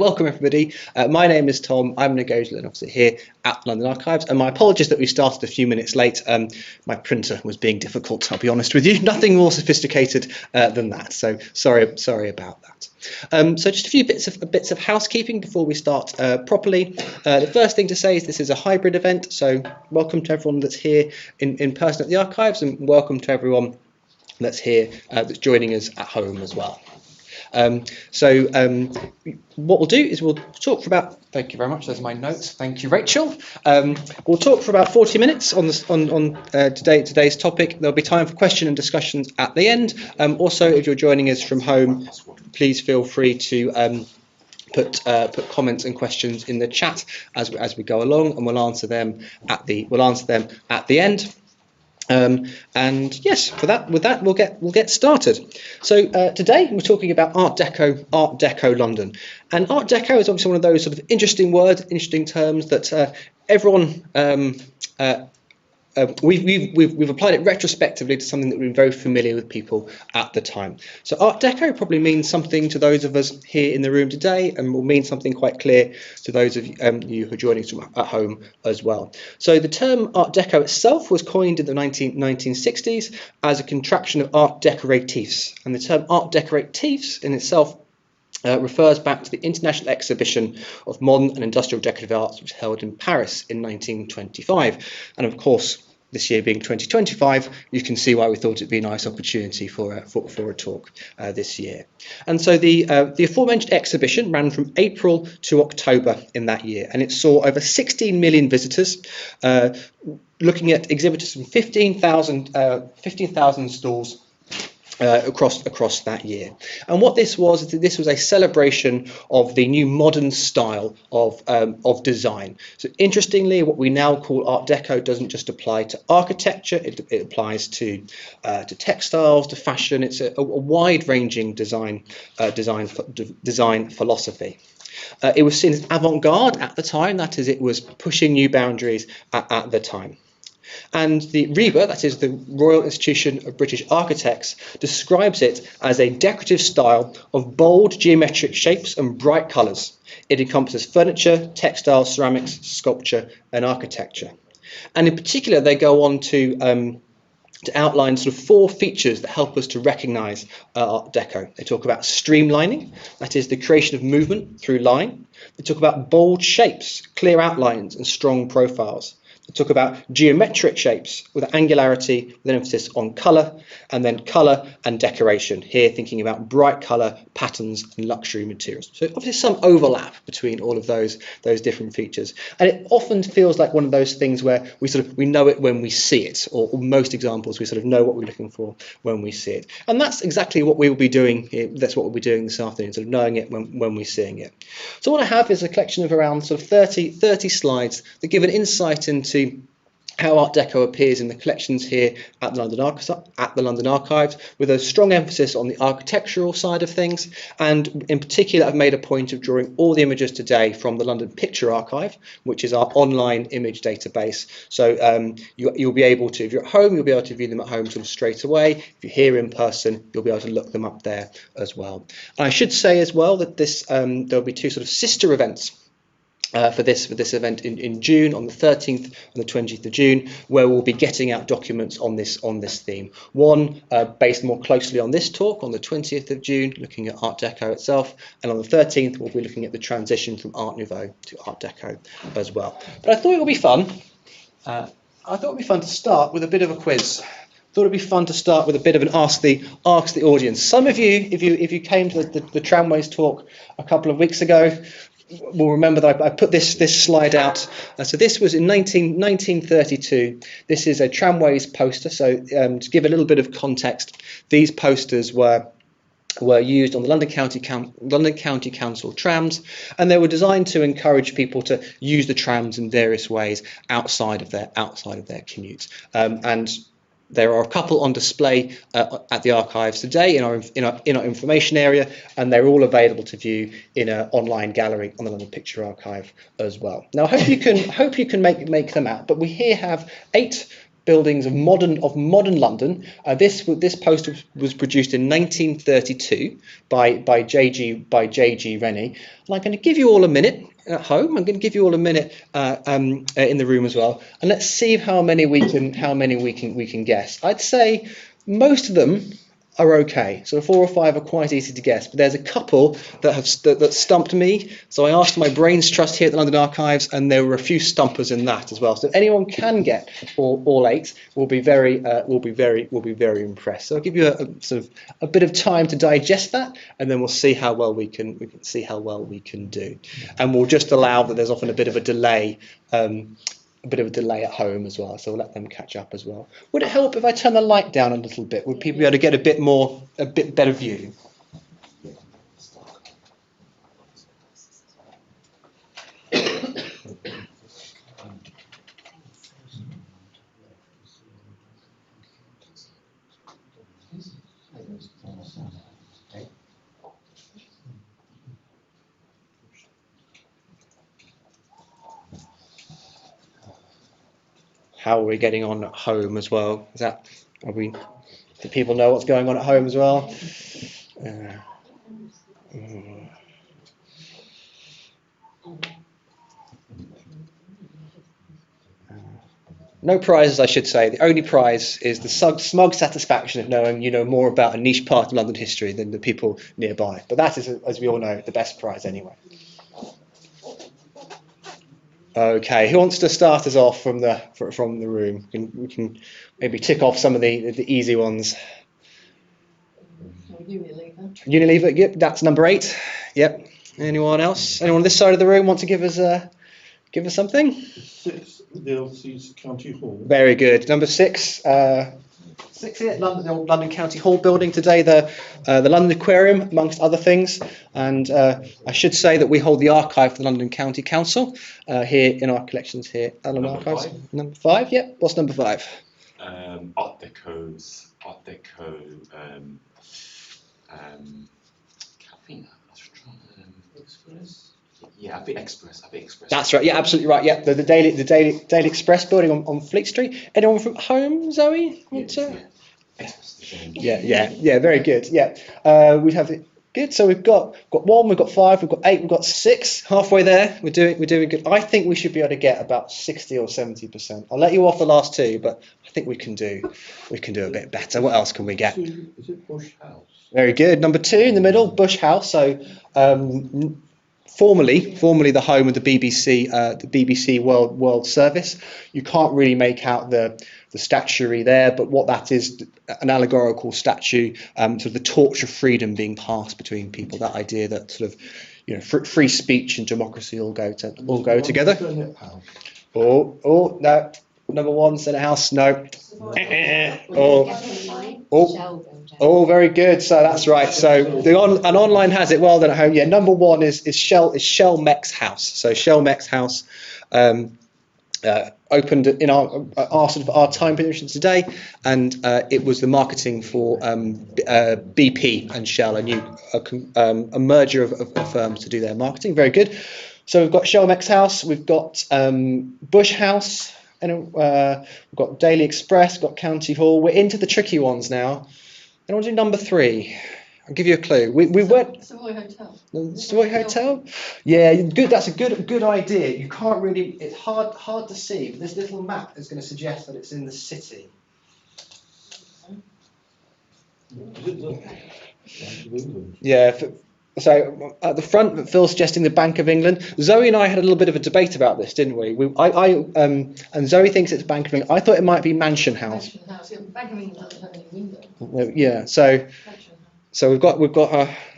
Welcome everybody. My name is Tom. I'm a negotiation officer here at London Archives, and my apologies that we started a few minutes late. My printer was being difficult, I'll be honest with you. Nothing more sophisticated than that, so sorry about that. So just a few bits of housekeeping before we start properly. The first thing to say is this is a hybrid event, so welcome to everyone that's here in person at the Archives, and welcome to everyone that's here that's joining us at home as well. What we'll do is we'll talk for about, thank you very much, those are my notes, thank you Rachel. We'll talk for about 40 minutes on today's topic. There'll be time for question and discussions at the end. Also, if you're joining us from home, please feel free to put comments and questions in the chat as we go along, and we'll answer them at the end. And yes, with that we'll get started. So today we're talking about Art Deco London, and Art Deco is obviously one of those sort of interesting words, interesting terms that everyone we've applied it retrospectively to something that we've been very familiar with people at the time. So Art Deco probably means something to those of us here in the room today, and will mean something quite clear to those of you who are joining us at home as well. So the term Art Deco itself was coined in the 1960s as a contraction of art décoratifs, and the term art décoratifs in itself refers back to the International Exhibition of Modern and Industrial Decorative Arts, which was held in Paris in 1925. And of course, this year being 2025, you can see why we thought it'd be a nice opportunity for a talk this year. And so the aforementioned exhibition ran from April to October in that year, and it saw over 16 million visitors, looking at exhibitors from 15,000 stalls across that year. And what this was a celebration of the new modern style of design. So interestingly, what we now call Art Deco doesn't just apply to architecture, it applies to textiles, to fashion. It's a wide-ranging design philosophy. It was seen as avant-garde at the time, that is, it was pushing new boundaries at the time. And the RIBA, that is the Royal Institution of British Architects, describes it as a decorative style of bold geometric shapes and bright colours. It encompasses furniture, textiles, ceramics, sculpture and architecture. And in particular, they go on to outline sort of four features that help us to recognise Art Deco. They talk about streamlining, that is the creation of movement through line. They talk about bold shapes, clear outlines and strong profiles. Talk about geometric shapes with angularity, with an emphasis on colour, and then colour and decoration. Here thinking about bright colour, patterns and luxury materials. So obviously some overlap between all of those different features. And it often feels like one of those things where we know it when we see it, or most examples we sort of know what we're looking for when we see it. And that's exactly what we will be doing here. That's what we'll be doing this afternoon, sort of knowing it when we're seeing it. So what I have is a collection of around sort of 30 slides that give an insight into how Art Deco appears in the collections here at the London Archives, with a strong emphasis on the architectural side of things. And in particular, I've made a point of drawing all the images today from the London Picture Archive, which is our online image database. So you'll be able to, if you're at home, you'll be able to view them at home sort of straight away. If you're here in person, you'll be able to look them up there as well. And I should say as well that this there'll be two sort of sister events for this event in June, on the 13th and the 20th of June, where we'll be getting out documents on this theme. One based more closely on this talk on the 20th of June, looking at Art Deco itself, and on the 13th we'll be looking at the transition from Art Nouveau to Art Deco as well. But I thought it would be fun. To start with a bit of a quiz. Thought it'd be fun to start with a bit of an ask the audience. Some of you, if you came to the Tramways talk a couple of weeks ago, will remember that I put this slide out. So this was in 1932. This is a Tramways poster. So to give a little bit of context, these posters were used on the London County Council trams, and they were designed to encourage people to use the trams in various ways outside of their commutes. And there are a couple on display at the archives today in our information area, and they're all available to view in an online gallery on the London Picture Archive as well. Now, I hope you can make them out. But we here have 8 buildings of modern London. This poster was produced in 1932 by J.G. Rennie. And I'm going to give you all a minute at home. I'm going to give you all a minute in the room as well, and let's see how many we can guess. I'd say most of them are okay. So 4 or 5 are quite easy to guess, but there's a couple that stumped me. So I asked my brains trust here at the London Archives, and there were a few stumpers in that as well. So if anyone can get all 8, we'll be very impressed. So I'll give you a sort of a bit of time to digest that, and then we'll see how well we can do. And we'll just allow that there's often a bit of a delay. At home as well, so we'll let them catch up as well. Would it help if I turn the light down a little bit? Would people be able to get a bit better view? How are we getting on at home as well? Do people know what's going on at home as well? No prizes, I should say. The only prize is the smug satisfaction of knowing you know more about a niche part of London history than the people nearby. But that is, as we all know, the best prize anyway. Okay, who wants to start us off from the room? We can maybe tick off some of the easy ones. Unilever, yep, that's number 8. Yep. Anyone else? Anyone on this side of the room want to give us something? 6, the LC's County Hall. Very good. Number 6. 6 here, the old London County Hall building today, the London Aquarium, amongst other things. And I should say that we hold the archive for the London County Council here in our collections here at London Archives. 5. Number 5, yep. What's number 5? Art Deco. Express. Yeah, a bit Express. That's right. Yeah, absolutely right. Yeah, the Daily Express building on Fleet Street. Anyone from home, Zoe? Yeah. Very good. Yeah, we have it. Good. So we've got 1, we've got 5, we've got 8, we've got 6. Halfway there. We're doing good. I think we should be able to get about 60 or 70%. I'll let you off the last 2, but I think we can do a bit better. What else can we get? Is it Bush House? Very good. Number 2 in the middle, Bush House. So formerly the home of the BBC World Service. You can't really make out the statuary there, but what that is, an allegorical statue to the torch of freedom being passed between people. That idea that sort of free speech and democracy all go together. Oh no. Number 1, Senate House, no. Oh, very good. So that's right. So an online has it well done at home. Yeah, number 1 is Shell Mex House. So Shell Mex House opened in our time position today, and it was the marketing for BP and Shell, a merger of firms to do their marketing. Very good. So we've got Shell Mex House, we've got Bush House, and we've got Daily Express, got County Hall. We're into the tricky ones now. Anyone do number 3? I'll give you a clue. We went Savoy Hotel. Savoy Hotel. Yeah, good. That's a good idea. You can't really. It's hard to see. But this little map is going to suggest that it's in the city. Is it the Bank of England? Yeah. So at the front, Phil's suggesting the Bank of England. Zoe and I had a little bit of a debate about this, didn't we? And Zoe thinks it's Bank of England. I thought it might be Mansion House. Mansion House. Yeah, Bank of England doesn't have any windows. Yeah. So we've got.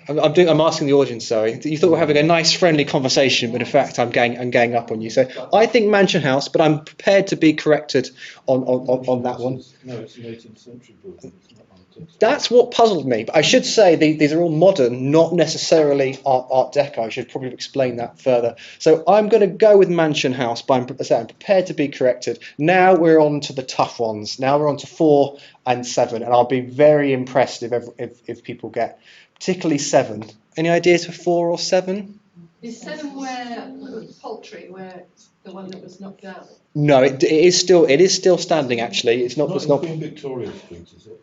I'm asking the audience. Sorry, you thought we were having a nice, friendly conversation, but in fact, I'm gang up on you. So I think Mansion House, but I'm prepared to be corrected on that one. No, it's an 18th century building. It's not architecture. That's what puzzled me. But I should say these are all modern, not necessarily Art Deco. I should probably explain that further. So I'm going to go with Mansion House, but I'm prepared to be corrected. Now we're on to the tough ones. Now we're on to 4 and 7, and I'll be very impressed if people get particularly 7. Any ideas for 4 or 7? Is Seven where Poultry, where the one that was knocked down? No, it is still standing. Actually, it's not. Not It's in not. Queen Victoria Street, is it?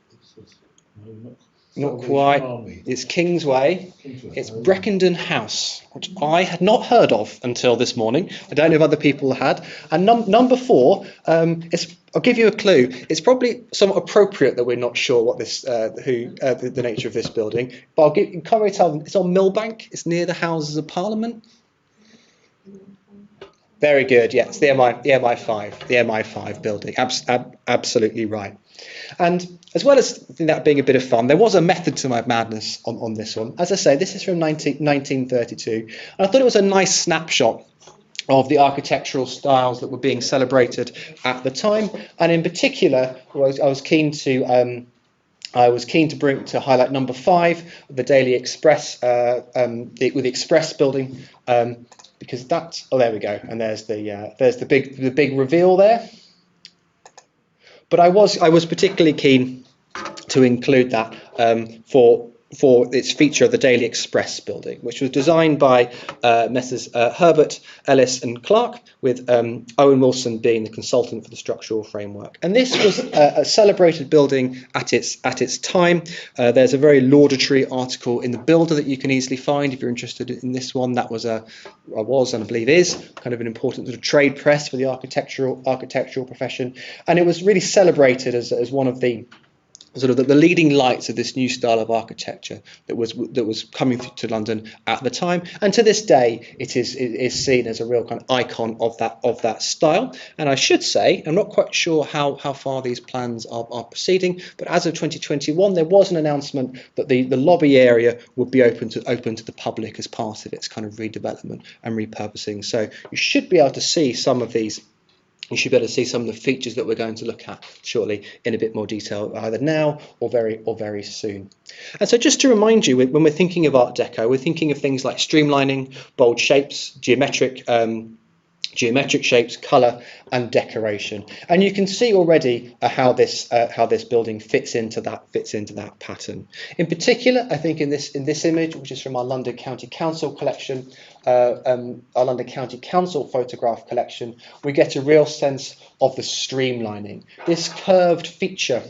No, Not Salvation quite. Army. It's Kingsway. Kingsway. It's Oh. Breckendon House, which I had not heard of until this morning. I don't know if other people had. And number 4, I'll give you a clue. It's probably somewhat appropriate that we're not sure what this, the nature of this building. But can't really tell. It's on Millbank. It's near the Houses of Parliament. Very good. Yeah, it's the MI5 building. Absolutely right. And as well as that being a bit of fun, there was a method to my madness on this one. As I say, this is from 1932. And I thought it was a nice snapshot of the architectural styles that were being celebrated at the time. And in particular, I was keen to highlight number 5, the Daily Express, with the Express building, because that's, oh, there we go. And there's the big reveal there. But I was particularly keen to include that for its feature of the Daily Express building, which was designed by Messrs. Herbert, Ellis and Clark, with Owen Wilson being the consultant for the structural framework. And this was a celebrated building at its time. There's a very laudatory article in the Builder that you can easily find if you're interested in this one. That was and I believe is kind of an important sort of trade press for the architectural profession, and it was really celebrated as one of the sort of the leading lights of this new style of architecture that was coming to London at the time, and to this day it is seen as a real kind of icon of that style. And I should say, I'm not quite sure how far these plans are proceeding, but as of 2021 there was an announcement that the lobby area would be open to the public as part of its kind of redevelopment and repurposing. So you should be able to see some of these. You should be able to see some of the features that we're going to look at shortly in a bit more detail, either now or very soon. And so just to remind you, when we're thinking of Art Deco, we're thinking of things like streamlining, bold shapes, geometric shapes, colour and decoration. And you can see already how this building fits into that pattern. In particular, I think in this image, which is from our London County Council collection, our London County Council photograph collection, we get a real sense of the streamlining. This curved feature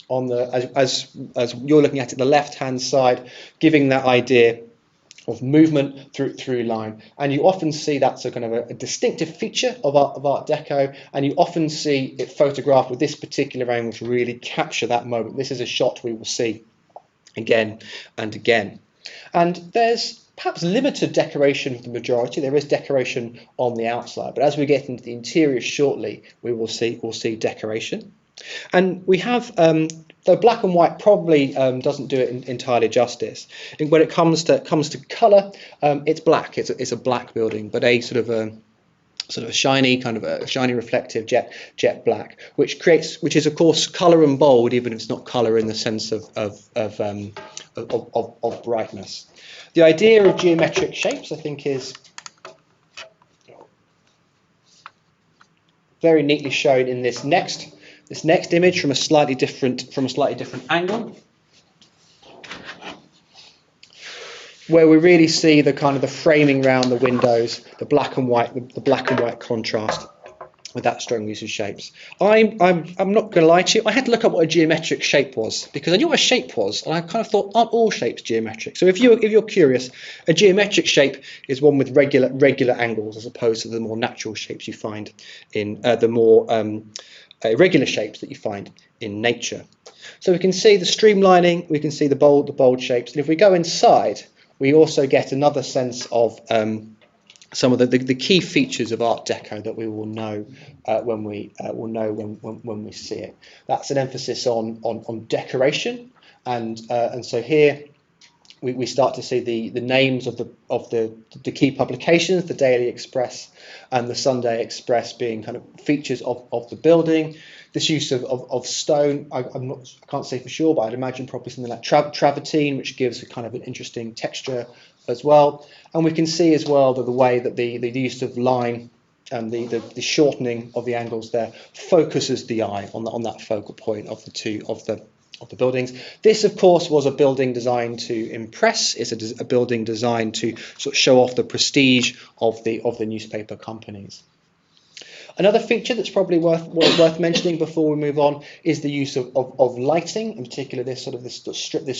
on the as you're looking at it, the left-hand side, giving that idea of movement through line, and you often see that's a kind of a distinctive feature of Art Deco, and you often see it photographed with this particular angle to really capture that moment. This is a shot we will see again and again, and there's perhaps limited decoration for the majority. There is decoration on the outside, but as we get into the interior shortly, we'll see decoration. And we have, though black and white probably doesn't do it entirely justice. And when it comes to colour, it's black. It's a black building, but a sort of shiny reflective jet black, which is of course colour and bold, even if it's not colour in the sense of brightness. The idea of geometric shapes, I think, is very neatly shown in this next image from a slightly different angle, where we really see the kind of the framing around the windows, the black and white contrast with that strong use of shapes. I'm not going to lie to you. I had to look up what a geometric shape was, because I knew what a shape was, and I kind of thought, aren't all shapes geometric? So if you're curious, a geometric shape is one with regular angles, as opposed to the more natural shapes you find in the more irregular shapes that you find in nature. So we can see the streamlining, we can see the bold shapes, and if we go inside, we also get another sense of some of the key features of Art Deco that we will know when we see it. That's an emphasis on decoration, and so here we start to see the names of the key publications, the Daily Express and the Sunday Express, being kind of features of the building. This use of stone, I can't say for sure, but I'd imagine probably something like travertine, which gives a kind of an interesting texture as well. And we can see as well that the way that the use of line and the shortening of the angles there focuses the eye on that focal point of the buildings. This, of course, was a building designed to impress. It's a building designed to sort of show off the prestige of the newspaper companies. Another feature that's probably worth mentioning before we move on is the use of lighting, in particular this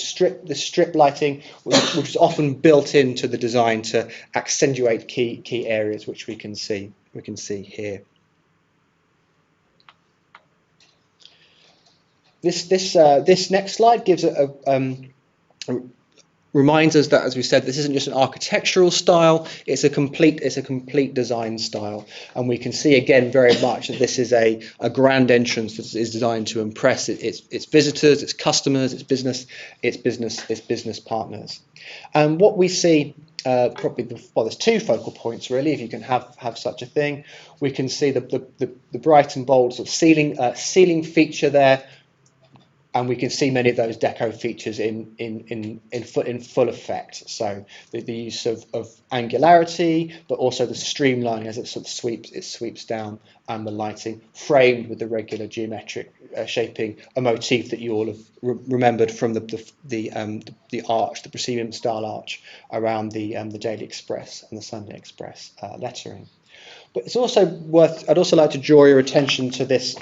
strip lighting, which is often built into the design to accentuate key areas, which we can see here. This next slide gives reminds us that, as we said, this isn't just an architectural style, it's a complete design style. And we can see again very much that this is a grand entrance that is designed to impress its visitors, its customers, its business partners. And what we see there's two focal points really, if you can have such a thing. We can see the bright and bold sort of ceiling feature there, and we can see many of those deco features in full effect. So the use of angularity, but also the streamlining as it sort of sweeps down, and the lighting framed with the regular geometric shaping, a motif that you all have remembered from the arch, the proscenium style arch around the Daily Express and the Sunday Express lettering. But it's also I'd also like to draw your attention to this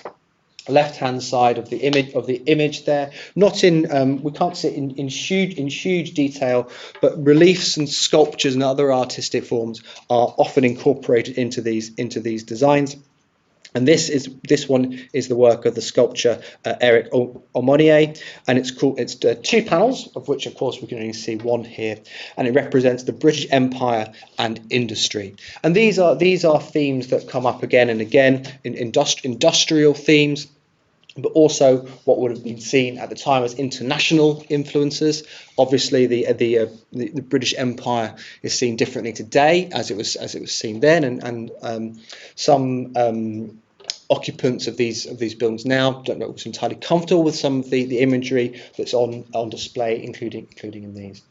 left-hand side of the image there. Not in we can't see it in huge detail, but reliefs and sculptures and other artistic forms are often incorporated into these designs. And this one is the work of the sculptor Eric Aumonier, and it's two panels, of which of course we can only see one here, and it represents the British Empire and industry. And these are themes that come up again and again in industrial themes, but also what would have been seen at the time as international influences. Obviously, the British Empire is seen differently today as it was seen then, and some occupants of these buildings now don't know what's entirely comfortable with some of the imagery that's on display, including in these.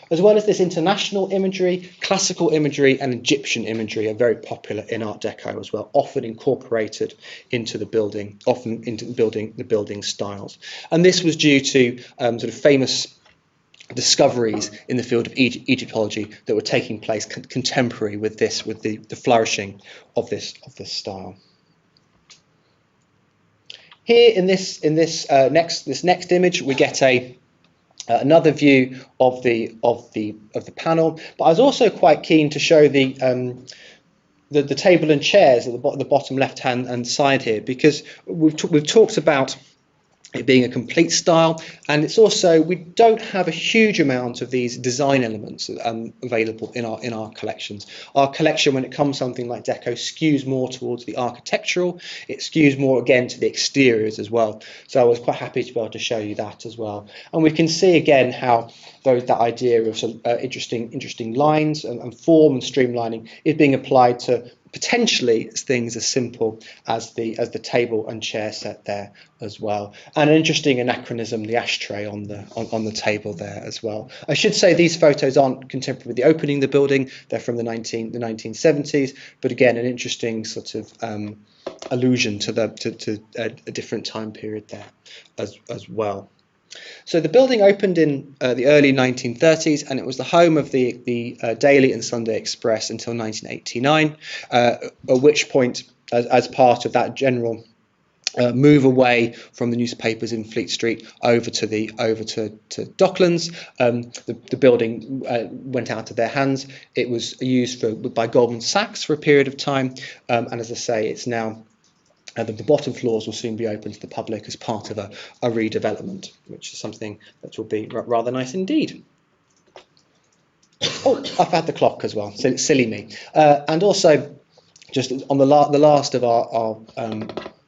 As well as this international imagery, classical imagery and Egyptian imagery are very popular in Art Deco as well, often incorporated into the building, the building styles. And this was due to sort of famous discoveries in the field of Egyptology that were taking place contemporary with the flourishing of this style. Here in this next image, we get another view of the panel. But I was also quite keen to show the table and chairs at the bottom left hand side here, because we've talked about it being a complete style, and it's also, we don't have a huge amount of these design elements available in our collections. Our collection, when it comes to something like Deco, skews more towards the architectural. It skews more again to the exteriors as well. So I was quite happy to be able to show you that as well. And we can see again how that idea of some interesting lines and form and streamlining is being applied to potentially things as simple as the table and chair set there as well. And an interesting anachronism, the ashtray on the table there as well. I should say these photos aren't contemporary with the opening of the building. They're from the 1970s, but again an interesting sort of allusion to a different time period there as well. So the building opened in the early 1930s, and it was the home of the Daily and Sunday Express until 1989, at which point, as part of that general move away from the newspapers in Fleet Street over to Docklands, the building went out of their hands. It was used by Goldman Sachs for a period of time, and as I say, it's now the bottom floors will soon be open to the public as part of a redevelopment, which is something that will be rather nice indeed. Oh, I've had the clock as well, so silly me. And also, just on the last of our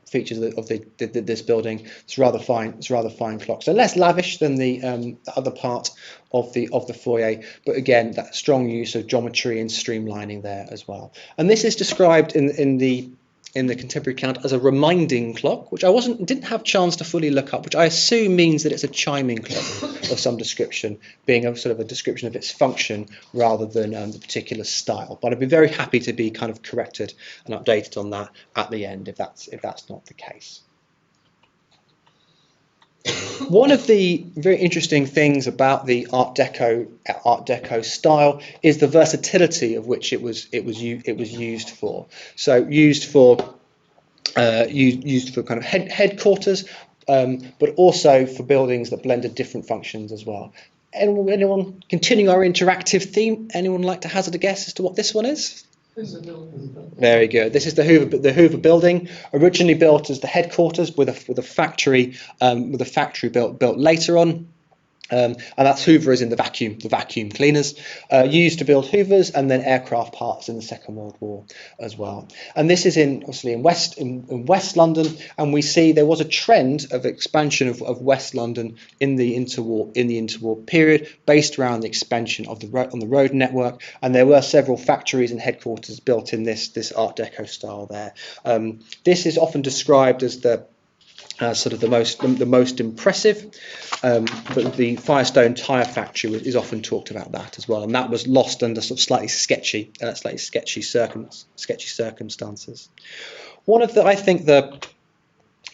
features of this building, it's rather fine clock. So less lavish than the other part of the foyer, but again that strong use of geometry and streamlining there as well. And this is described in the contemporary account as a reminding clock, which I didn't have a chance to fully look up, which I assume means that it's a chiming clock of some description, being a sort of a description of its function rather than the particular style. But I'd be very happy to be kind of corrected and updated on that at the end if that's not the case. One of the very interesting things about the Art Deco style is the versatility of which it was used for. So used for kind of headquarters, but also for buildings that blended different functions as well. Anyone continuing our interactive theme? Anyone like to hazard a guess as to what this one is? Very good. This is the Hoover Building, originally built as the headquarters with a factory built later on. And that's Hoover as in the vacuum cleaners, used to build Hoovers and then aircraft parts in the Second World War as well. And this is obviously in West London, and we see there was a trend of expansion of West London in the interwar period, based around the expansion of on the road network, and there were several factories and headquarters built in this Art Deco style there. This is often described as the sort of the most impressive, but the Firestone tyre factory is often talked about that as well, and that was lost under sort of slightly sketchy circumstances. One of I think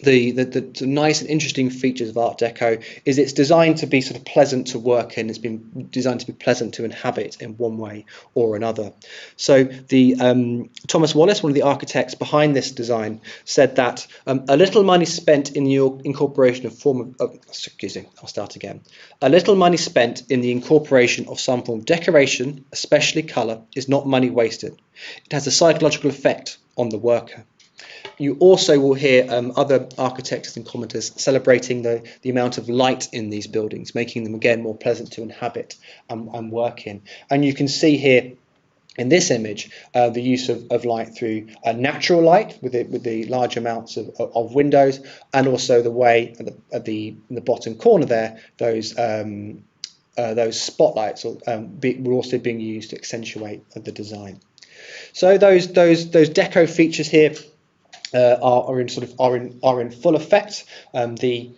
the nice and interesting features of Art Deco is it's designed to be sort of pleasant to work in. It's been designed to be pleasant to inhabit in one way or another. So the Thomas Wallace, one of the architects behind this design, said that a little money spent in the incorporation A little money spent in the incorporation of some form of decoration, especially colour, is not money wasted. It has a psychological effect on the worker. You also will hear other architects and commenters celebrating the amount of light in these buildings, making them again more pleasant to inhabit and work in. And you can see here in this image the use of light through natural light with the large amounts of windows, and also the way at the bottom corner there, those spotlights were also being used to accentuate the design. So those deco features here are in full effect. The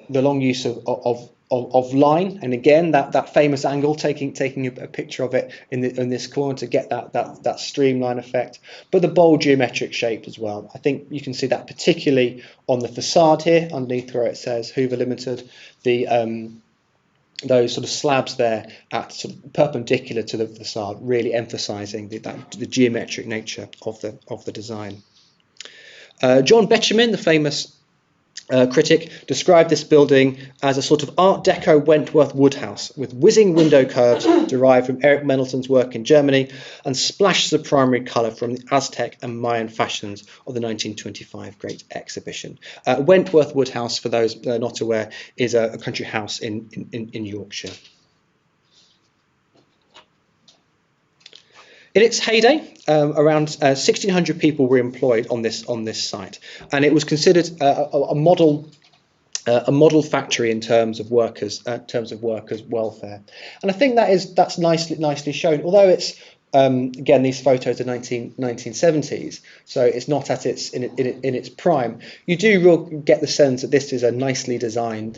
long use of line, and again that famous angle, taking a picture of it in this corner to get that streamline effect, but the bold geometric shape as well. I think you can see that particularly on the facade here underneath where it says Hoover Limited. Those sort of slabs there at sort of perpendicular to the facade, really emphasising the geometric nature of the design. John Betjeman, the famous critic, described this building as a sort of Art Deco Wentworth Woodhouse with whizzing window curves derived from Eric Mendelsohn's work in Germany and splashes of primary colour from the Aztec and Mayan fashions of the 1925 Great Exhibition. Wentworth Woodhouse, for those not aware, is a country house in Yorkshire. In its heyday, around 1,600 people were employed on this site, and it was considered a model factory in terms of workers' welfare. And I think that's nicely shown. Although it's again, these photos are 1970s, so it's not at in its prime. You do get the sense that this is a nicely designed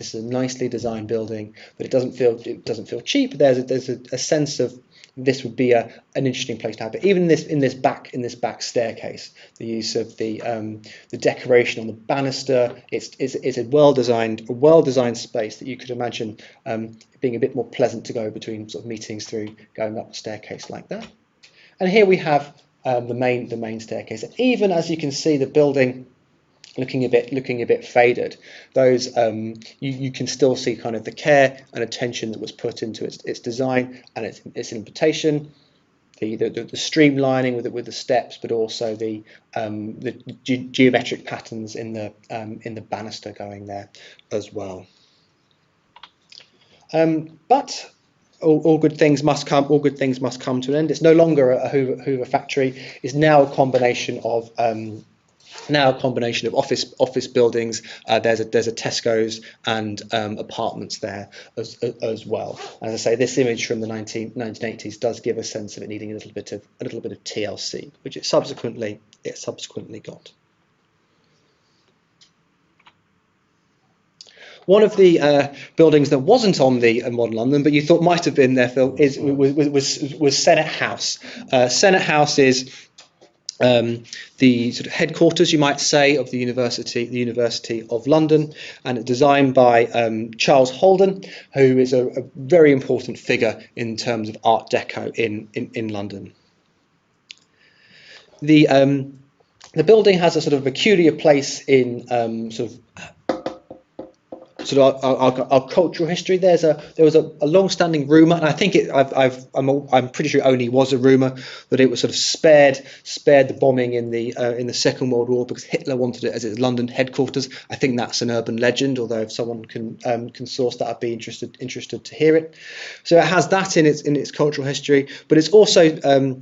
building, but it doesn't feel cheap. There's a sense of this would be an interesting place to have it. Even in this back staircase, the use of the decoration on the banister, it's a well designed space that you could imagine being a bit more pleasant to go between sort of meetings through going up the staircase like that. And here we have the main staircase. Even as you can see, the building looking a bit faded. Those you can still see kind of the care and attention that was put into its design and its invitation, the streamlining with the steps, but also the geometric patterns in the banister going there as well. But all good things must come. All good things must come to an end. It's no longer a Hoover factory. It's now a combination of office buildings. There's a Tesco's and apartments there as well. As I say, this image from the 1980s does give a sense of it needing a little bit of TLC, which it subsequently got. One of the buildings that wasn't on the modern London, but you thought might have been there, Phil, was Senate House. Senate House is the sort of headquarters, you might say, of the University of London, and designed by Charles Holden, who is a very important figure in terms of Art Deco in London. The building has a sort of peculiar place in our cultural history. There was a long-standing rumor, and I think I'm pretty sure it only was a rumor, that it was sort of spared the bombing in the Second World War because Hitler wanted it as its London headquarters. I think that's an urban legend, although if someone can source that, I'd be interested to hear it. So it has that in its cultural history, but it's also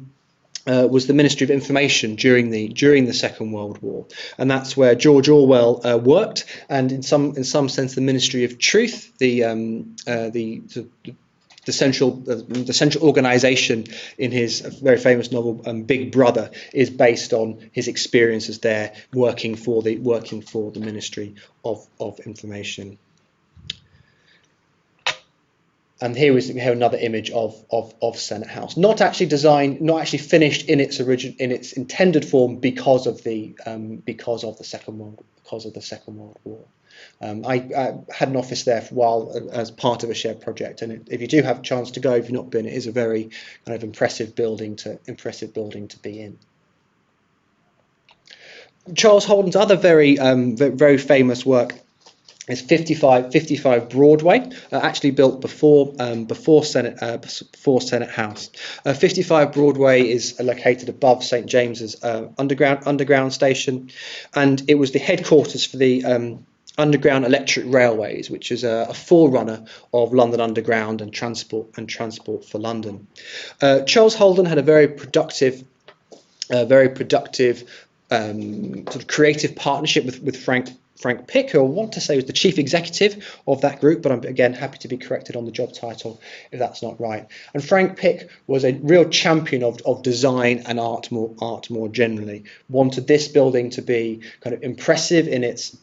was the Ministry of Information during the Second World War, and that's where George Orwell worked. And in some sense, the Ministry of Truth, the central organisation in his very famous novel Big Brother, is based on his experiences there working for the Ministry of Information. And here is another image of Senate House, not actually designed, not actually finished in its intended form because of the Second World War. I had an office there for a while as part of a shared project, and if you do have a chance to go, if you've not been, it is a very kind of impressive building to be in. Charles Holden's other very famous work is 55 Broadway, actually built before Senate House. 55 Broadway is located above St James's underground station, and it was the headquarters for the Underground Electric Railways, which is a forerunner of London Underground and Transport for London. Charles Holden had a very productive sort of creative partnership with Frank Pick, who I want to say was the chief executive of that group, but I'm again happy to be corrected on the job title if that's not right. And Frank Pick was a real champion of design and art more generally. Wanted this building to be kind of impressive in its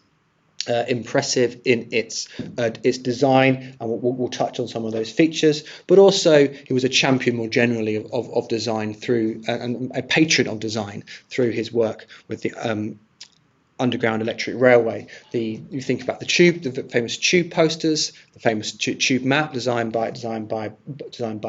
design, and we'll touch on some of those features, but also he was a champion more generally of design through, and a patron of design through his work with the Underground Electric Railway. You think about the famous tube posters, the famous tube map designed by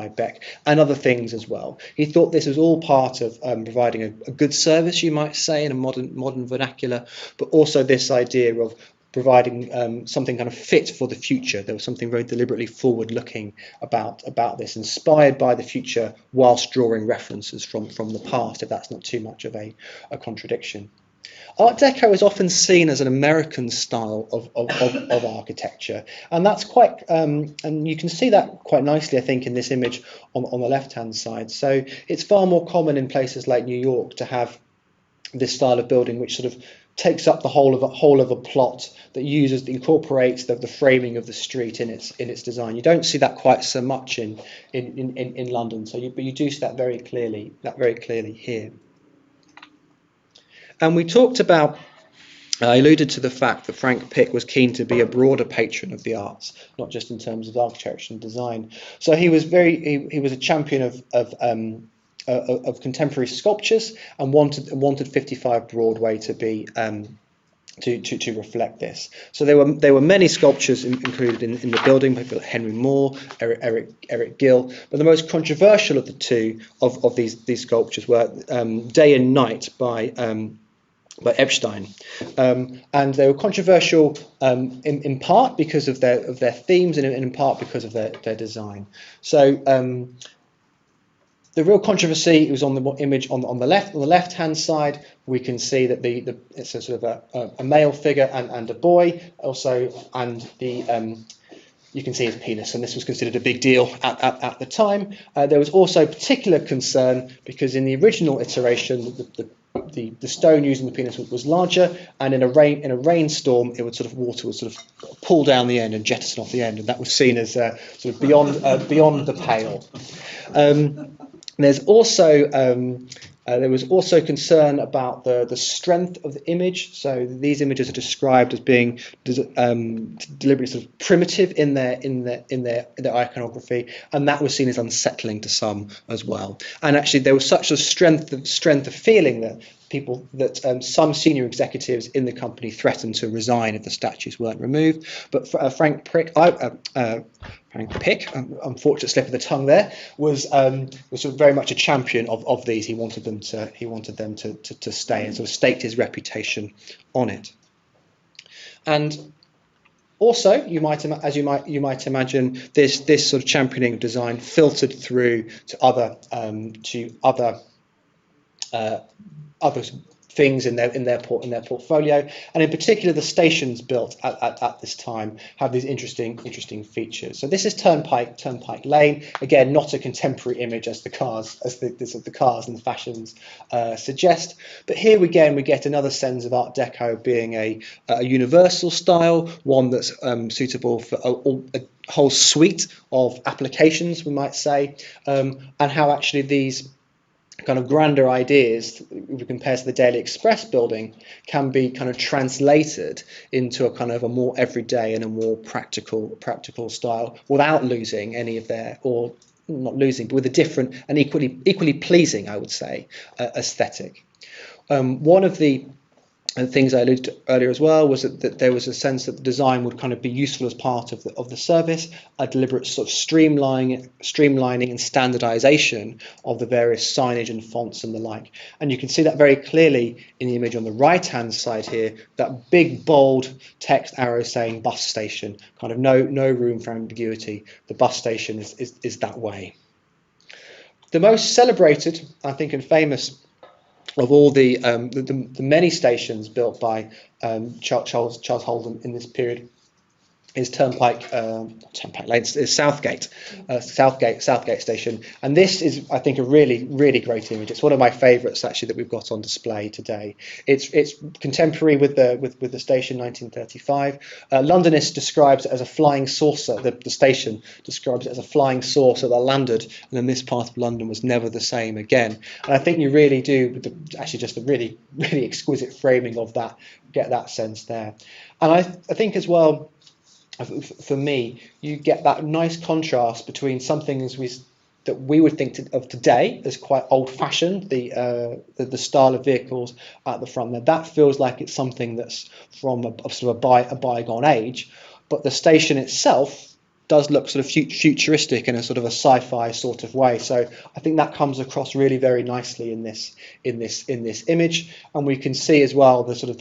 Beck, and other things as well. He thought this was all part of providing a good service, you might say, in a modern vernacular, but also this idea of providing something kind of fit for the future. There was something very deliberately forward-looking about this, inspired by the future whilst drawing references from the past, if that's not too much of a contradiction. Art Deco is often seen as an American style of architecture, and that's quite, and you can see that quite nicely, I think, in this image on the left-hand side. So it's far more common in places like New York to have this style of building, which sort of takes up the whole of a plot, that incorporates the framing of the street in its design. You don't see that quite so much in London, but you do see that very clearly here. And we talked about, I alluded to the fact that Frank Pick was keen to be a broader patron of the arts, not just in terms of architecture and design. So he was a champion of contemporary sculptures, and wanted 55 Broadway to be to reflect this. So there were many sculptures included in the building by people like Henry Moore, Eric Gill, but the most controversial of the two of these sculptures were Day and Night by Epstein, and they were controversial in part because of their themes, and in part because of their design. So the real controversy was on the image on the left hand side. We can see that it's a sort of a male figure and a boy also, and you can see his penis, and this was considered a big deal at the time. There was also particular concern because in the original iteration, the stone using the penis was larger, and in a rainstorm, water would sort of pull down the end and jettison off the end, and that was seen as sort of beyond the pale. There was also concern about the strength of the image. So these images are described as being deliberately sort of primitive in their iconography, and that was seen as unsettling to some as well. And actually, there was such a strength of feeling that people that some senior executives in the company threatened to resign if the statues weren't removed. But Frank Pick, unfortunate slip of the tongue there, was sort of very much a champion of these. He wanted them to stay, and sort of staked his reputation on it. And also, you might imagine this sort of championing of design filtered through to other things in their portfolio, and in particular the stations built at this time have these interesting features. So this is Turnpike Lane, again not a contemporary image as the cars and the fashions suggest, but here again we get another sense of Art Deco being a universal style, one that's suitable for a whole suite of applications, we might say, and how actually these kind of grander ideas, compared to the Daily Express building, can be kind of translated into a kind of a more everyday and a more practical style without losing any of their, or not losing, but with a different and equally pleasing, I would say, aesthetic. One of the things I alluded to earlier as well was that there was a sense that the design would kind of be useful as part of the service, a deliberate sort of streamlining and standardization of the various signage and fonts and the like. And you can see that very clearly in the image on the right hand side here, that big bold text arrow saying bus station, kind of no room for ambiguity. The bus station is that way. The most celebrated, I think, and famous of all the many stations built by Charles Holden in this period is Turnpike Lane, is Southgate Station, and this is, I think, a really great image. It's one of my favourites actually that we've got on display today. It's contemporary with the station, 1935. Londonist describes it as a flying saucer. The station describes it as a flying saucer that landed, and then this part of London was never the same again. And I think you really do, with actually just a really exquisite framing of that, get that sense there. And I think as well, for me, you get that nice contrast between something that we would think of today as quite old-fashioned, the style of vehicles at the front there. That feels like it's something that's from a bygone age, but the station itself does look sort of futuristic in a sort of a sci-fi sort of way. So I think that comes across really very nicely in this image, and we can see as well the sort of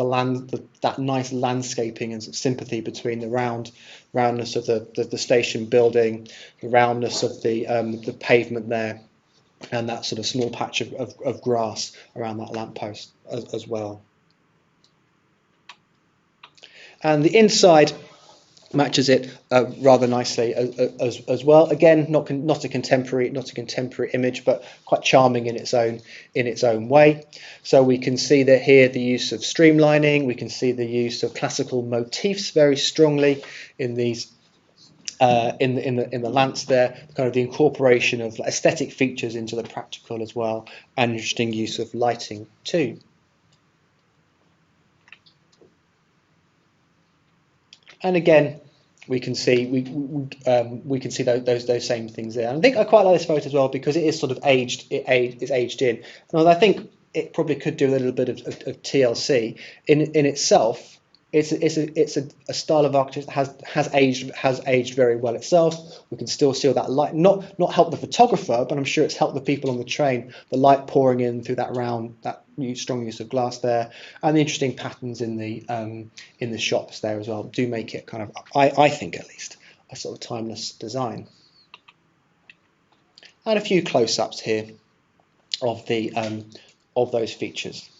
that nice landscaping and sort of sympathy between the roundness of the station building, the roundness of the pavement there, and that sort of small patch of grass around that lamppost as well. And the inside matches it rather nicely as well. Again, not a contemporary image, but quite charming in its own way. So we can see that here the use of streamlining. We can see the use of classical motifs very strongly in these in the lamps there. Kind of the incorporation of aesthetic features into the practical as well, and interesting use of lighting too. And again, we can see those same things there. And I think I quite like this photo as well because it is sort of aged. It's aged in. And I think it probably could do a little bit of TLC in itself. It's a style of architecture that has aged very well itself. We can still see that light, not help the photographer, but I'm sure it's helped the people on the train. The light pouring in through that strong use of glass there, and the interesting patterns in the shops there as well do make it kind of, I think at least, a sort of timeless design. And a few close-ups here of those features.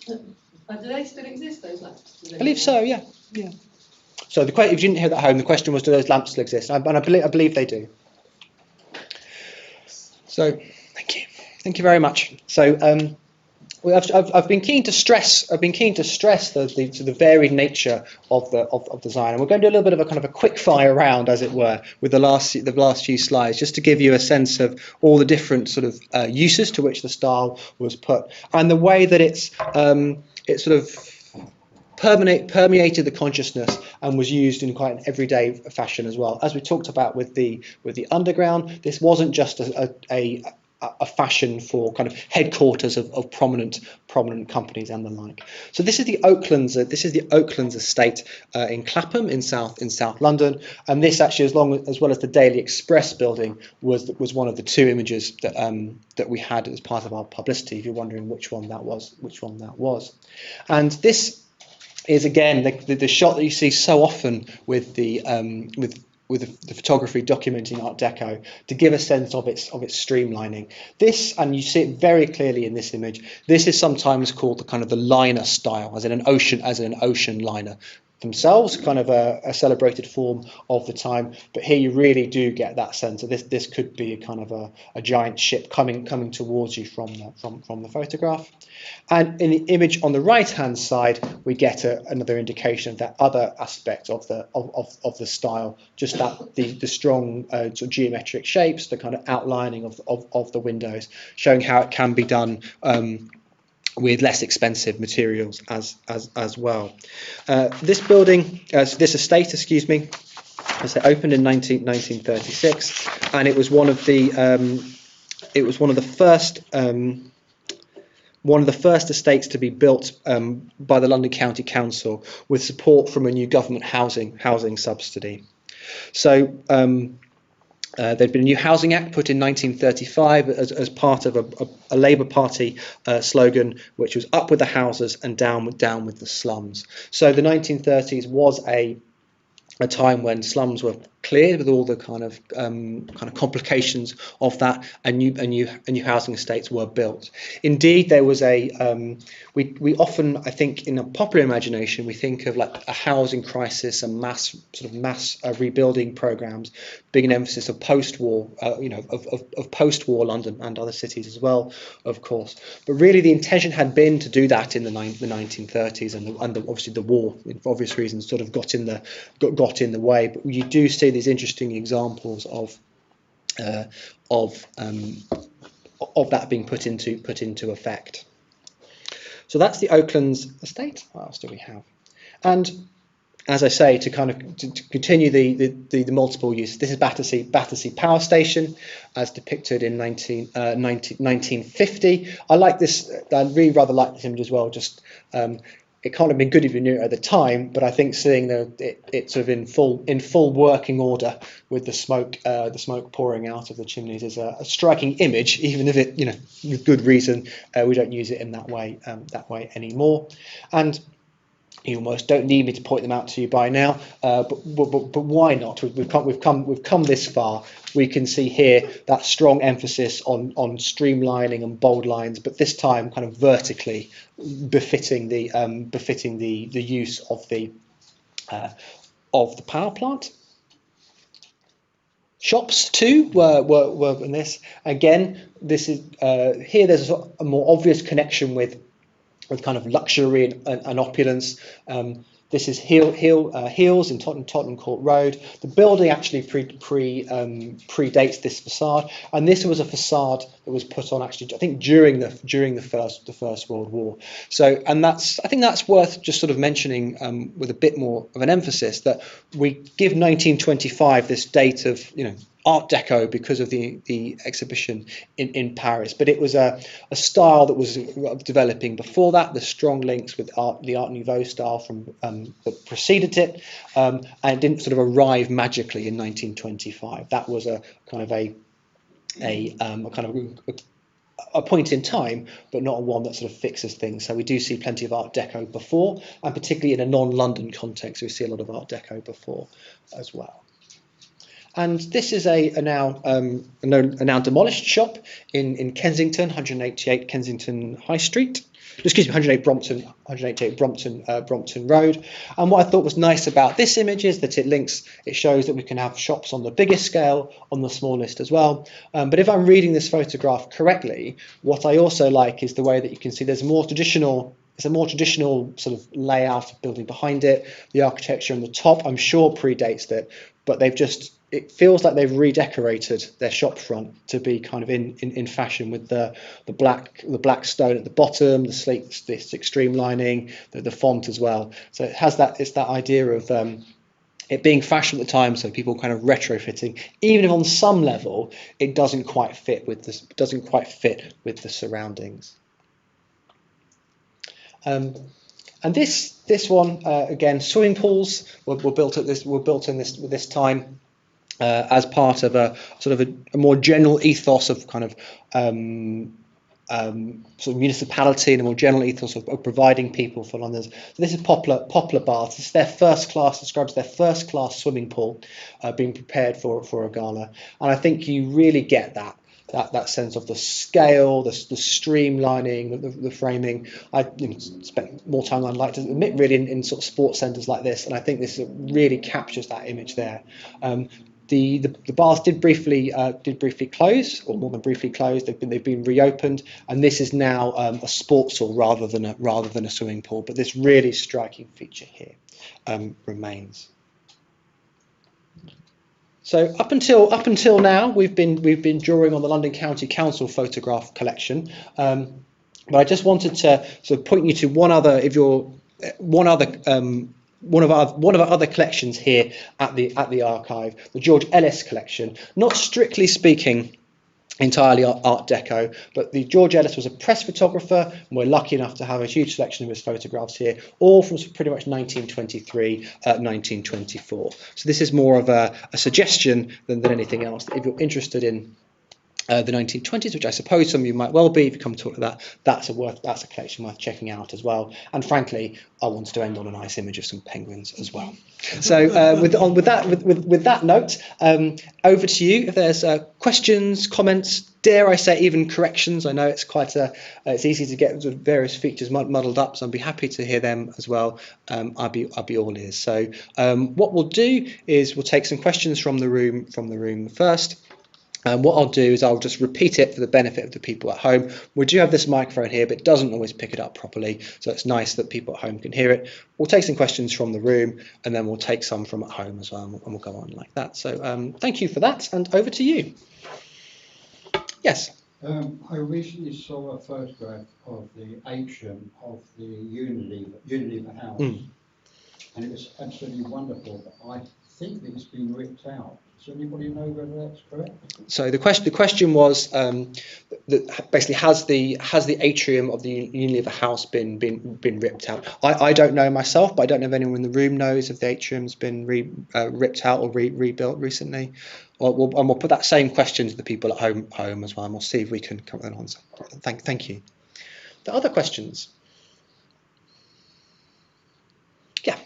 Do they still exist, those lamps? I believe so, yeah. So if you didn't hear that at home, the question was, do those lamps still exist? And I believe they do. So thank you very much. So I've been keen to stress the varied nature of design, and we're going to do a little bit of a kind of a quick fire round, as it were, with the last few slides, just to give you a sense of all the different sort of uses to which the style was put, and the way that it sort of permeated the consciousness and was used in quite an everyday fashion as well. As we talked about with the underground, this wasn't just a a fashion for kind of headquarters of prominent companies and the like. So this is the Oaklands estate in Clapham in South London, and this actually, as well as the Daily Express building, was one of the two images that we had as part of our publicity. If you're wondering which one that was, and this is again the shot that you see so often with the photography documenting Art Deco, to give a sense of its streamlining. This, and you see it very clearly in this image, this is sometimes called the kind of the liner style, as in an ocean liner. Themselves kind of a celebrated form of the time, but here you really do get that sense of this could be a kind of a giant ship coming towards you from the photograph. And in the image on the right hand side, we get another indication of that other aspect of the style, just that the strong sort of geometric shapes, the kind of outlining of the windows, showing how it can be done with less expensive materials as well. This building, this estate, excuse me, as it opened in 1936, and it was one of the first estates to be built by the London County Council with support from a new government housing subsidy. So there'd been a new Housing Act put in 1935 as part of a Labour Party slogan, which was up with the houses and down with the slums. So the 1930s was a time when slums were cleared, with all the kind of complications of that, and new housing estates were built. Indeed, there was we often, I think, in a popular imagination, we think of like a housing crisis and mass rebuilding programs, being an emphasis of post-war, of post-war London and other cities as well, of course. But really, the intention had been to do that in the 1930s, and obviously the war, for obvious reasons, sort of got in the way. But you do see these interesting examples of that being put into effect. So that's the Oaklands estate. What else do we have? And as I say, to continue the multiple uses, this is Battersea Power Station, as depicted in 1950. I like this. I really rather like this image as well. Just it can't have been good if you knew it at the time, but I think seeing it sort of in full working order with the smoke pouring out of the chimneys is a striking image, even if it, with good reason, we don't use it in that way anymore. And you almost don't need me to point them out to you by now, but why not? We've come this far. We can see here that strong emphasis on streamlining and bold lines, but this time kind of vertically, befitting the use of the power plant. Shops too were in this. Again, this is here. There's a more obvious connection with kind of luxury and opulence. This is Heels in Tottenham Court Road. The building actually predates this facade, and this was a facade that was put on actually, I think, during the First World War. So, and I think that's worth just sort of mentioning with a bit more of an emphasis, that we give 1925 this date of Art Deco because of the exhibition in Paris, but it was a style that was developing before that. The strong links with the Art Nouveau style that preceded it, and it didn't sort of arrive magically in 1925. That was a kind of a point in time, but not one that sort of fixes things. So we do see plenty of Art Deco before, and particularly in a non-London context, we see a lot of Art Deco before as well. And this is a now demolished shop in Kensington, 188 Kensington High Street. Excuse me, 188 Brompton Road. And what I thought was nice about this image is that it shows that we can have shops on the biggest scale, on the smallest as well. But if I'm reading this photograph correctly, what I also like is the way that you can see there's a more traditional sort of layout of building behind it. The architecture on the top, I'm sure, predates that, but it feels like they've redecorated their shop front to be kind of in fashion, with the black stone at the bottom, the sleek streamlining, the font as well. So it's that idea of it being fashion at the time, so people kind of retrofitting, even if on some level it doesn't quite fit with the surroundings. And this one again, swimming pools were built in this time as part of a sort of a more general ethos of kind of sort of municipality and a more general ethos of providing people for Londoners. So this is Poplar Baths. This is their first class, describes their first class swimming pool being prepared for a gala. And I think you really get that sense of the scale, the streamlining, the framing. I spent more time than I'd like to admit really in sort of sports centres like this, and I think this really captures that image there. The baths did briefly close, or more than briefly close. They've been reopened, and this is now a sports hall rather than a swimming pool. But this really striking feature here remains. So up until now, we've been drawing on the London County Council photograph collection, but I just wanted to sort of point you to one of our other collections here at the archive, the George Ellis collection. Not strictly speaking entirely Art Deco, but the George Ellis was a press photographer, and we're lucky enough to have a huge selection of his photographs here, all from pretty much 1923, 1924. So this is more of a suggestion than anything else. If you're interested in the 1920s, which I suppose some of you might well be, if you come to talk to that, that's a collection worth checking out as well. And frankly, I wanted to end on a nice image of some penguins as well. So with that note, over to you. If there's questions, comments, dare I say even corrections. I know it's it's easy to get sort of various features muddled up, so I'd be happy to hear them as well. I'll be all ears. So what we'll do is we'll take some questions from the room first. And what I'll do is I'll just repeat it for the benefit of the people at home. We do have this microphone here, but it doesn't always pick it up properly, so it's nice that people at home can hear it. We'll take some questions from the room, and then we'll take some from at home as well, and we'll go on like that. So thank you for that, and over to you. Yes? I recently saw a photograph of the atrium of the Unilever House, and it was absolutely wonderful, but I think that it's been ripped out. Does anybody know whether that's correct? So the question was basically has the atrium of the Unilever House been ripped out? I don't know myself, but I don't know if anyone in the room knows if the atrium's been ripped out or rebuilt recently. We'll put that same question to the people at home as well, and we'll see if we can come up with an answer. Thank you. The other questions? Yeah.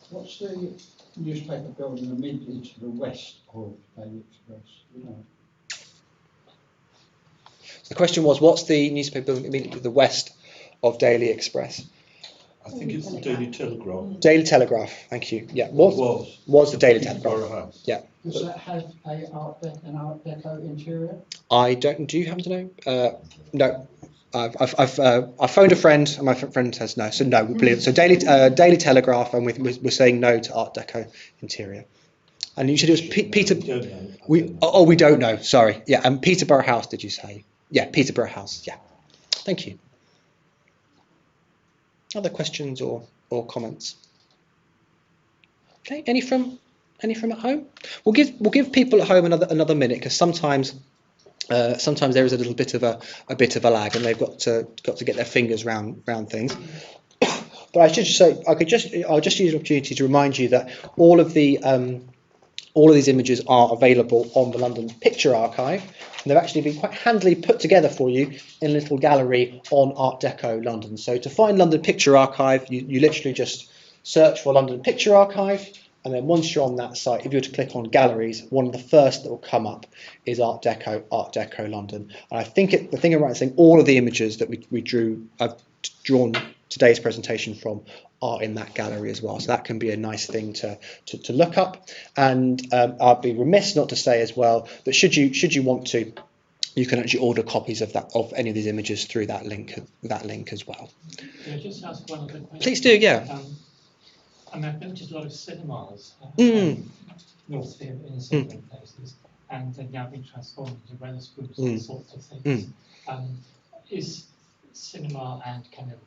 What's the newspaper building immediately to the west of Daily Express? You know. The question was, what's the newspaper building immediately to the west of Daily Express? I think it's the Daily Telegraph. Daily Telegraph, thank you. Yeah, was the Daily Telegraph. Yeah. Does that have an Art Deco interior? I don't. Do you happen to know? No. I've phoned a friend, and my friend says no. So no, we believe it. So Daily Telegraph, and we're saying no to Art Deco interior. And you said it was Peter. We don't know. Sorry. Yeah, and Peterborough House. Did you say? Yeah, Peterborough House. Yeah. Thank you. Other questions or comments? Okay. Any from at home? We'll give people at home another minute, because sometimes there is a little bit of a lag, and they've got to get their fingers round things. But I should say I'll just use the opportunity to remind you that all of these images are available on the London Picture Archive, and they've actually been quite handily put together for you in a little gallery on Art Deco London. So to find London Picture Archive, you literally just search for London Picture Archive, and then once you're on that site, if you were to click on galleries, one of the first that will come up is Art Deco London. And I think the thing I'm right in saying all of the images that I've drawn today's presentation from are in that gallery as well. So that can be a nice thing to look up. And I'd be remiss not to say as well that should you want to, you can actually order copies of any of these images through that link as well. Can I just ask one other question? Please do, yeah. I've noticed a lot of cinemas north here in certain places, and they've now been transformed into wellness groups and sorts of things. Is cinema and kind of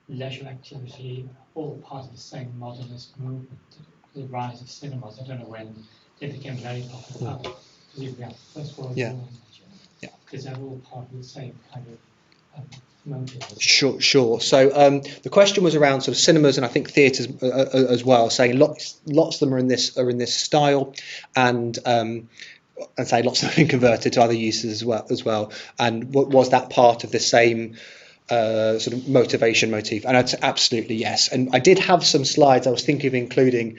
leisure activity all part of the same modernist movement? the rise of cinemas. I don't know when they became very popular. Presumably after the First World War, Yeah. because they're all part of the same kind of motive. Sure. So the question was around sort of cinemas and I think theatres as well, saying lots of them are in this style, and say lots of them have been converted to other uses as well. And was that part of the same sort of motif? And I'd say absolutely yes. And I did have some slides I was thinking of including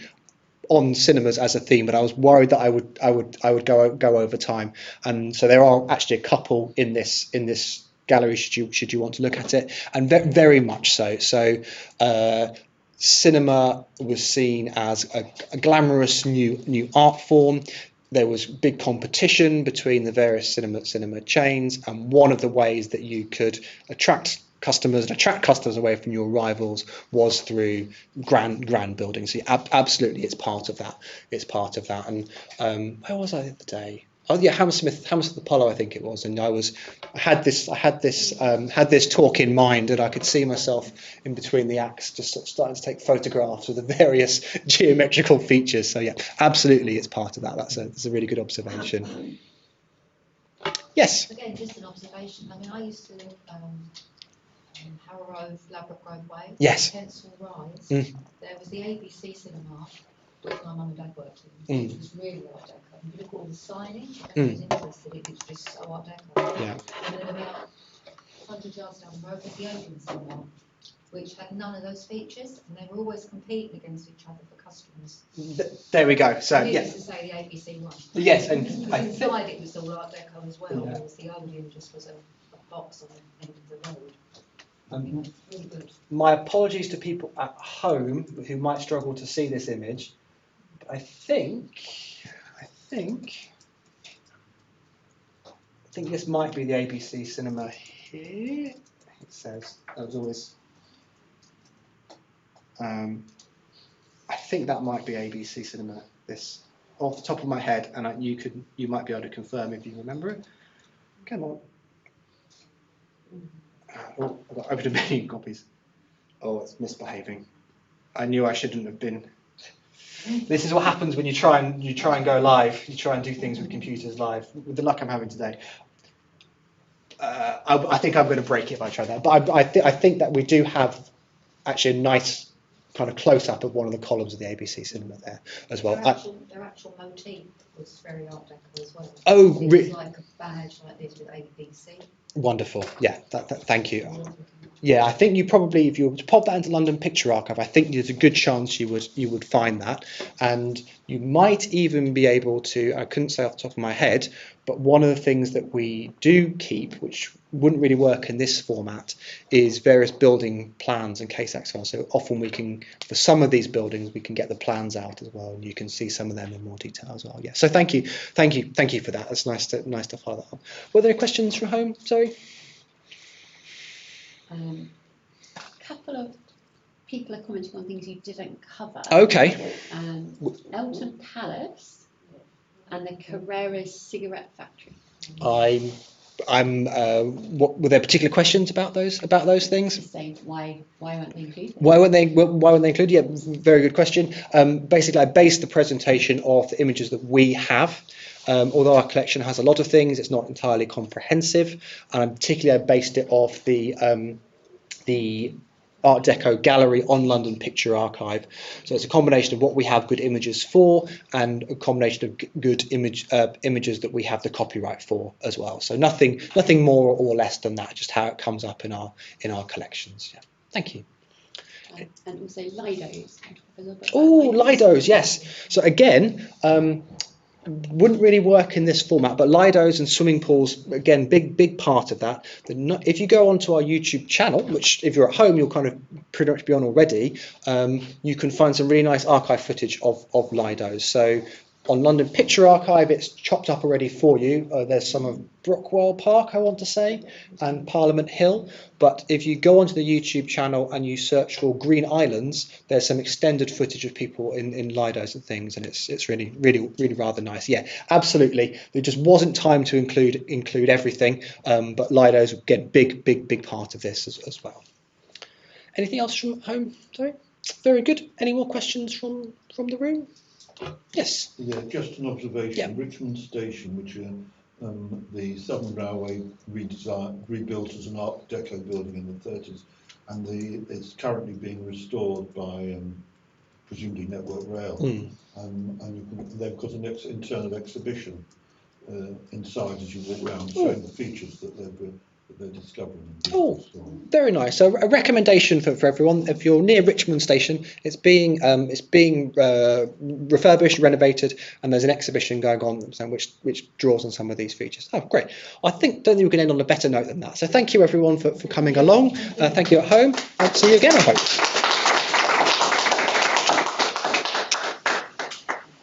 on cinemas as a theme, but I was worried that I would go over time. And so there are actually a couple in this gallery should you want to look at it, and very much so. So cinema was seen as a glamorous new art form. There was big competition between the various cinema chains, and one of the ways that you could attract customers away from your rivals was through grand buildings. So absolutely, it's part of that. And where was I the other day? Oh yeah, Hammersmith Apollo, I think it was. And I had this talk in mind, and I could see myself in between the acts, just sort of starting to take photographs of the various geometrical features. So yeah, absolutely, it's part of that. That's a really good observation. Yes. Again, just an observation. I mean, I used to live Harrow Road, Ladbroke Grove Way. Yes. Kensal Rise. There was the ABC cinema, which my mum and dad worked in, which was really Art Deco. And you look at all the signage, and I was interested, it was just so Art Deco. Yeah. And then about 100 yards down the road was the Odeon cinema, which had none of those features, and they were always competing against each other for customers. There we go. So Needless to say, the ABC one. Yes, and inside it was all Art Deco as well, whereas the Odeon just was a box on the end of the road. Really good. My apologies to people at home who might struggle to see this image, but I think this might be the ABC cinema here. It says that was always. I think that might be ABC cinema. This off the top of my head, and you might be able to confirm if you remember it. Come on. Oh, I've got over a million copies. Oh, it's misbehaving. I knew I shouldn't have been. This is what happens when you try and go live. You try and do things with computers live. With the luck I'm having today, I think I'm going to break it if I try that. But I think that we do have actually a nice kind of close up of one of the columns of the ABC cinema there as well. Their actual motif was very Art Deco as well. Oh, it was like a badge like this with ABC. Wonderful. Yeah, thank you. Yeah, I think you probably, if you were to pop that into London Picture Archive, I think there's a good chance you would find that, and you might even be able to. I couldn't say off the top of my head, but one of the things that we do keep, which wouldn't really work in this format, is various building plans and case files. So often we can, for some of these buildings, we can get the plans out as well, and you can see some of them in more detail as well. Yeah. So thank you for that. That's nice to follow that up. Were there any questions from home? Sorry. A couple of people are commenting on things you didn't cover. Okay. Elton Palace and the Carrera's cigarette factory. What were there particular questions about those things? So why weren't they included? Why weren't they included? Yeah, very good question. Basically, I based the presentation off the images that we have. Although our collection has a lot of things, it's not entirely comprehensive, and particularly I based it off the Art Deco gallery on London Picture Archive. So it's a combination of what we have good images for and a combination of good images that we have the copyright for as well. So nothing more or less than that, just how it comes up in our collections. Yeah. Thank you. And also Lidos. Oh, Lidos, yes. So again, wouldn't really work in this format, but Lidos and swimming pools, again, big part of that. If you go onto our YouTube channel, which if you're at home, you'll kind of pretty much be on already, you can find some really nice archive footage of Lidos. So on London Picture Archive, it's chopped up already for you. There's some of Brookwell Park, I want to say, and Parliament Hill. But if you go onto the YouTube channel and you search for Green Islands, there's some extended footage of people in Lidos and things, and it's really rather nice. Yeah, absolutely. There just wasn't time to include everything, but Lidos get big part of this as well. Anything else from home? Sorry. Very good. Any more questions from the room? Yes. Yeah, just an observation. Yeah. Richmond Station, which the Southern Railway rebuilt as an Art Deco building in the 30s, and it's currently being restored by presumably Network Rail, and they've got an internal exhibition inside as you walk around, showing the features that they're discovering. Oh, very nice. So a recommendation for everyone: if you're near Richmond Station, it's being refurbished, renovated, and there's an exhibition going on which draws on some of these features. Oh, great! Don't think we can end on a better note than that. So thank you everyone for coming along. Thank you at home. I'll see you again, I hope.